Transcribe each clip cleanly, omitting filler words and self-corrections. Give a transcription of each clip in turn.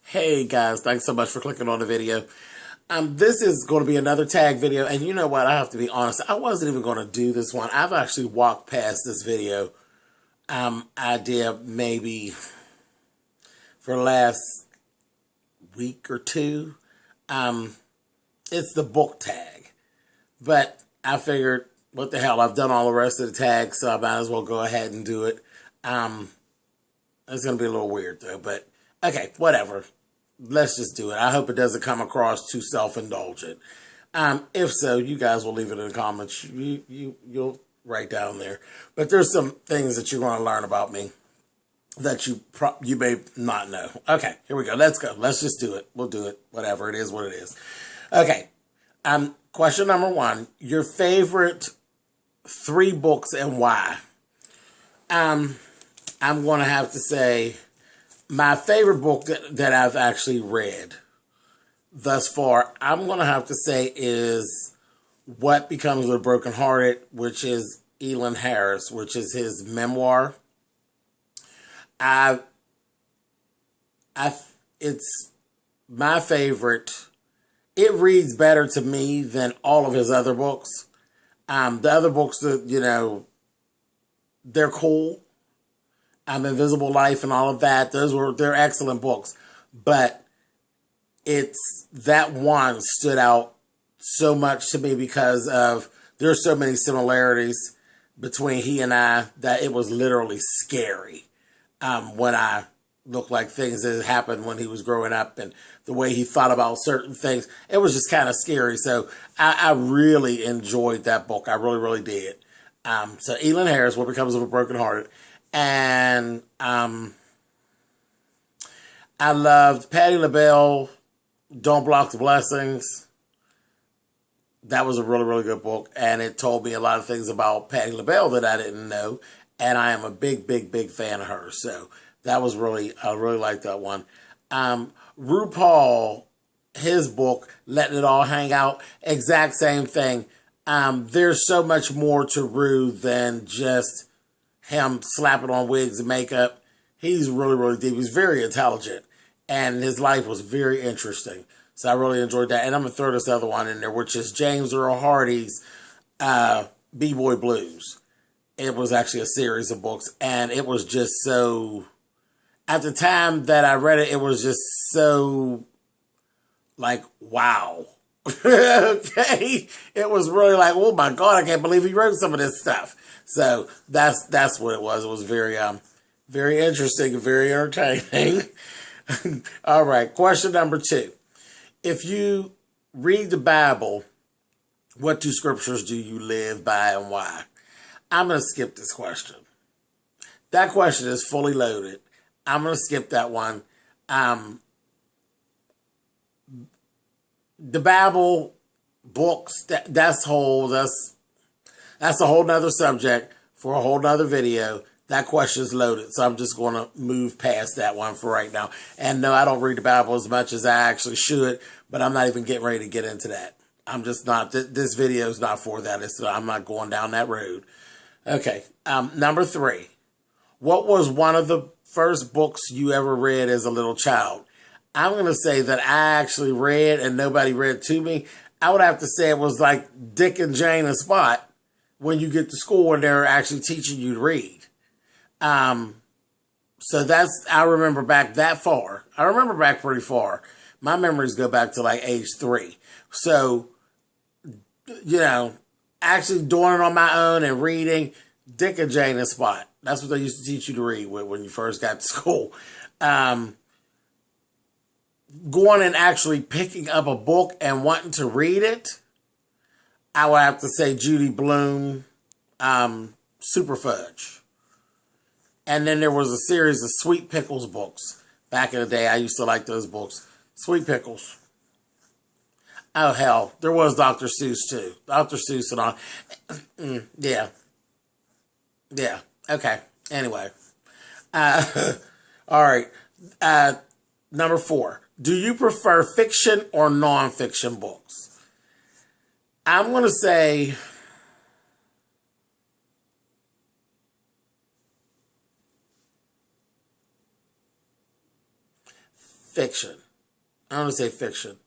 Hey guys, thanks so much for clicking on the video. This is going to be another tag video, and you know what? I have to be honest. I wasn't even going to do this one. I've actually walked past this video idea maybe for the last week or two. It's the book tag, but I figured, what the hell? I've done all the rest of the tags, so I might as well go ahead and do it. It's going to be a little weird though, but okay, whatever. Let's just do it. I hope it doesn't come across too self-indulgent. If so, you guys will leave it in the comments. You'll write down there. But there's some things that you're going to learn about me that you may not know. Okay, here we go. Let's go. Let's just do it. We'll do it. Whatever. It is what it is. Okay. Question number 1. Your favorite 3 books and why? I'm going to have to say my favorite book that I've actually read thus far, I'm going to have to say is What Becomes of the Brokenhearted, which is Elon Harris, which is his memoir. It's my favorite. It reads better to me than all of his other books. The other books that, they're cool. Invisible Life and all of that. They're excellent books. But that one stood out so much to me because of there's so many similarities between he and I that it was literally scary when I looked like things that happened when he was growing up and the way he thought about certain things. It was just kind of scary. So I really enjoyed that book. I really, really did. So Elon Harris, What Becomes of a Brokenhearted. And I loved Patti LaBelle, Don't Block the Blessings. That was a really, really good book. And it told me a lot of things about Patti LaBelle that I didn't know. And I am a big, big, big fan of hers. So that was I really liked that one. RuPaul, his book, Letting It All Hang Out, exact same thing. There's so much more to Ru than just him slapping on wigs and makeup. He's really, really deep. He's very intelligent. And his life was very interesting. So I really enjoyed that. And I'm going to throw this other one in there, which is James Earl Hardy's B-Boy Blues. It was actually a series of books. And it was just so... At the time that I read it, it was just so... like, wow. Okay? It was really like, oh my God, I can't believe he wrote some of this stuff. So that's what it was. It was very very interesting, very entertaining. All right, question number 2. If you read the Bible, what 2 scriptures do you live by and why? I'm going to skip this question. That question is fully loaded. I'm going to skip that one. The Bible books, that's a whole nother subject for a whole nother video. That question is loaded, so I'm just going to move past that one for right now. And no, I don't read the Bible as much as I actually should, but I'm not even getting ready to get into that. I'm just not, this video is not for that. I'm not going down that road. Okay, number 3. What was one of the first books you ever read as a little child? I'm going to say that I actually read and nobody read to me. I would have to say it was like Dick and Jane and Spot when you get to school and they're actually teaching you to read. So I remember back that far. I remember back pretty far. My memories go back to like age 3. So, actually doing it on my own and reading Dick and Jane and Spot. That's what they used to teach you to read when you first got to school. Going and actually picking up a book and wanting to read it, I would have to say Judy Blume, Super Fudge. And then there was a series of Sweet Pickles books. Back in the day, I used to like those books. Sweet Pickles. Oh, hell. There was Dr. Seuss, too. Dr. Seuss and all. Yeah. Yeah. Okay. Anyway. All right. Number 4. Do you prefer fiction or nonfiction books? I'm going to say fiction. I'm going to say fiction.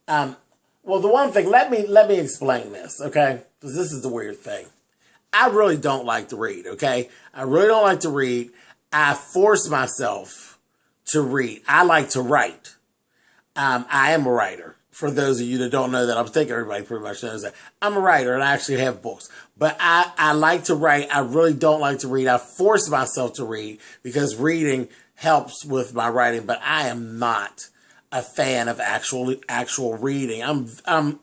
Well, the one thing, let me explain this, okay? Because this is the weird thing. I really don't like to read, okay? I really don't like to read. I force myself to read. I like to write. I am a writer. For those of you that don't know that, I think everybody pretty much knows that. I'm a writer and I actually have books. But I like to write. I really don't like to read. I force myself to read because reading helps with my writing. But I am not a fan of actual reading. And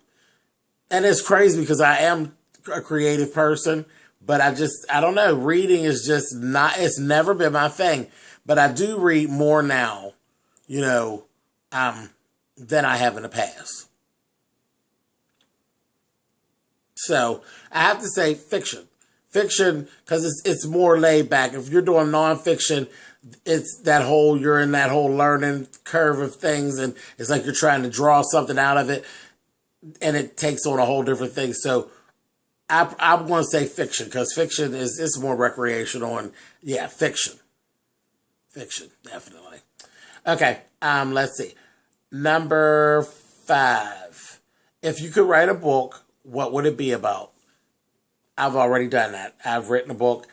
it's crazy because I am a creative person. But I don't know. Reading is just not, it's never been my thing. But I do read more now, than I have in the past. So I have to say fiction. Fiction, because it's more laid back. If you're doing nonfiction, you're in that whole learning curve of things, and it's like you're trying to draw something out of it, and it takes on a whole different thing. So I'm going to say fiction, because fiction it's more recreational, and yeah, fiction. Fiction, definitely. Okay, let's see. Number 5. If you could write a book, what would it be about? I've already done that. I've written a book.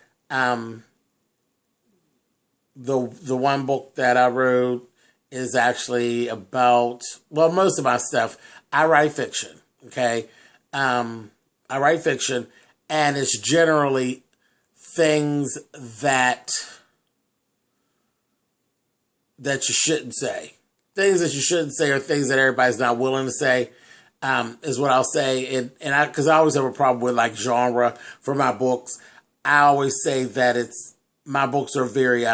The one book that I wrote is actually about, well, most of my stuff, I write fiction, okay? I write fiction, and it's generally things that you shouldn't say. Things that you shouldn't say or things that everybody's not willing to say, is what I'll say. And because I always have a problem with like genre for my books. I always say that my books are very,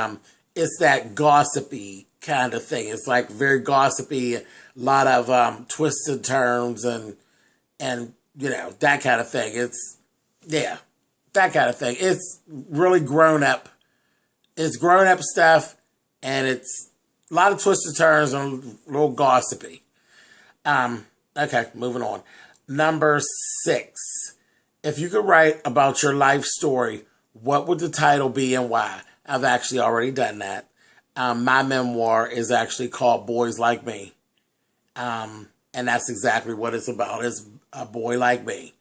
it's that gossipy kind of thing. It's like very gossipy, a lot of twisted turns and that kind of thing. That kind of thing. It's really grown up. It's grown up stuff, and it's a lot of twisted turns and a little gossipy. Okay, moving on. Number 6. If you could write about your life story, what would the title be and why? I've actually already done that. My memoir is actually called Boys Like Me. And that's exactly what it's about. It's a boy like me.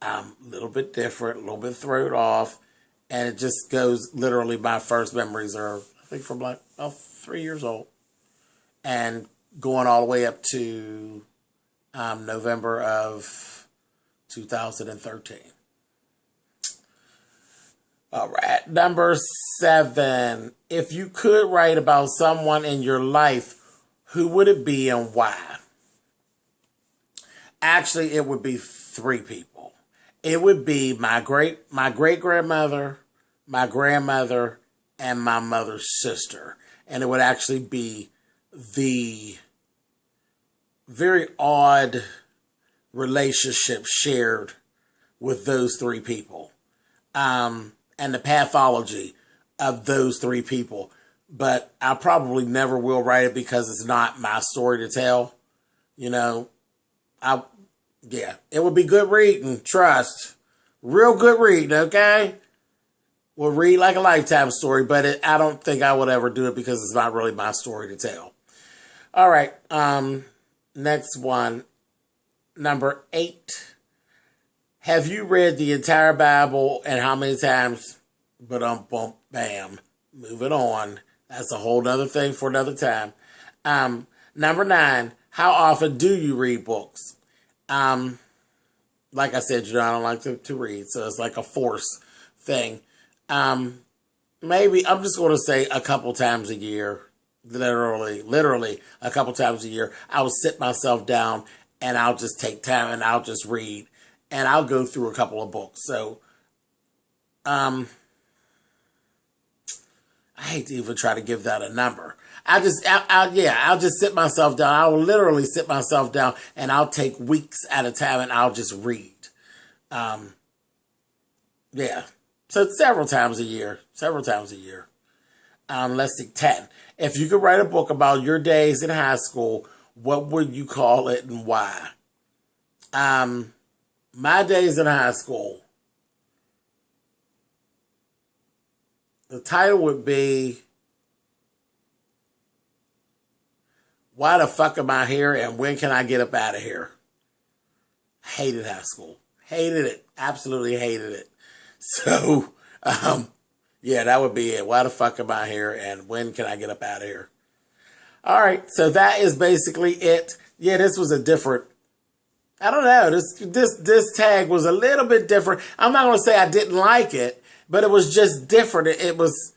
A little bit different, a little bit thrown off. And it just goes, literally, my first memories are, I think, from like about 3 years old. And going all the way up to November of 2013. All right. Number 7. If you could write about someone in your life, who would it be and why? Actually, it would be 3 people. It would be my great grandmother, my grandmother, and my mother's sister. And it would actually be the very odd relationship shared with those 3 people. And the pathology of those 3 people. But I probably never will write it because it's not my story to tell. It would be good reading, trust. Real good reading, okay? We'll read like a Lifetime story, but I don't think I would ever do it because it's not really my story to tell. All right, next one. Number 8. Have you read the entire Bible and how many times? Bam. Moving on. That's a whole other thing for another time. Number 9. How often do you read books? Like I said, I don't like to read, so it's like a force thing. Maybe I'm just going to say a couple times a year. Literally a couple times a year. I will sit myself down and I'll just take time and I'll just read. And I'll go through a couple of books. So, I hate to even try to give that a number. I'll just sit myself down. I will literally sit myself down and I'll take weeks at a time and I'll just read. So several times a year. Let's see, 10. If you could write a book about your days in high school, what would you call it and why? My days in high school. The title would be why the fuck am I here and when can I get up out of here? Hated high school. Hated it. Absolutely hated it. So, yeah, that would be it. Why the fuck am I here and when can I get up out of here? All right, so that is basically it. Yeah, this was a different, I don't know, this tag was a little bit different. I'm not going to say I didn't like it, but it was just different. It was,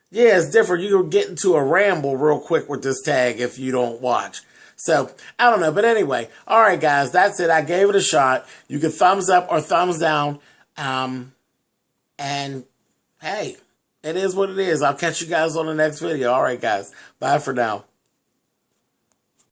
yeah, it's different. You can get into a ramble real quick with this tag if you don't watch. So, I don't know. But anyway, all right, guys, that's it. I gave it a shot. You can thumbs up or thumbs down. And, hey, it is what it is. I'll catch you guys on the next video. All right, guys. Bye for now.